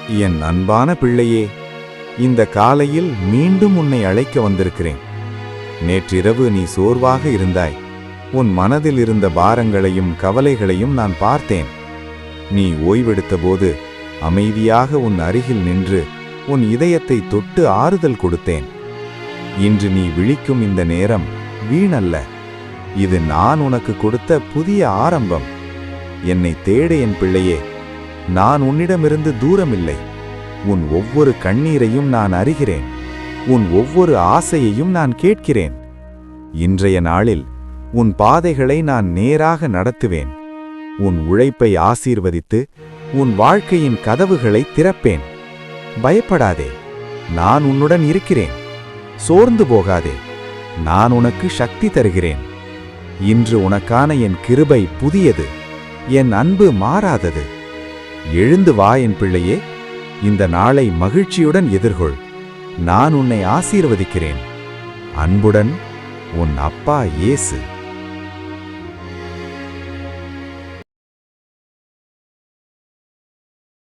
என் அன்பான பிள்ளையே, இந்த காலையில் மீண்டும் உன்னை அழைக்க வந்திருக்கிறேன். நேற்றிரவு நீ சோர்வாக இருந்தாய். உன் மனதில் இருந்த பாரங்களையும் கவலைகளையும் நான் பார்த்தேன். நீ ஓய்வெடுத்தபோது அமைதியாக உன் அருகில் நின்று உன் இதயத்தை தொட்டு ஆறுதல் கொடுத்தேன். இன்று நீ விழிக்கும் இந்த நேரம் வீணல்ல. இது நான் உனக்கு கொடுத்த புதிய ஆரம்பம். என்னை தேடு என் பிள்ளையே. நான் உன்னிடமிருந்து தூரமில்லை. உன் ஒவ்வொரு கண்ணீரையும் நான் அறிகிறேன். உன் ஒவ்வொரு ஆசையையும் நான் கேட்கிறேன். இன்றைய நாளில் உன் பாதைகளை நான் நேராக நடத்துவேன். உன் உழைப்பை ஆசீர்வதித்து உன் வாழ்க்கையின் கதவுகளை திறப்பேன். பயப்படாதே, நான் உன்னுடன் இருக்கிறேன். சோர்ந்து போகாதே, நான் உனக்கு சக்தி தருகிறேன். இன்று உனக்கான என் கிருபை புதியது, என் அன்பு மாறாதது. எழுந்து வா என் பிள்ளையே. இந்த நாளை மகிழ்ச்சியுடன் எதிர்கொள். நான் உன்னை ஆசீர்வதிக்கிறேன். அன்புடன் உன் அப்பா இயேசு.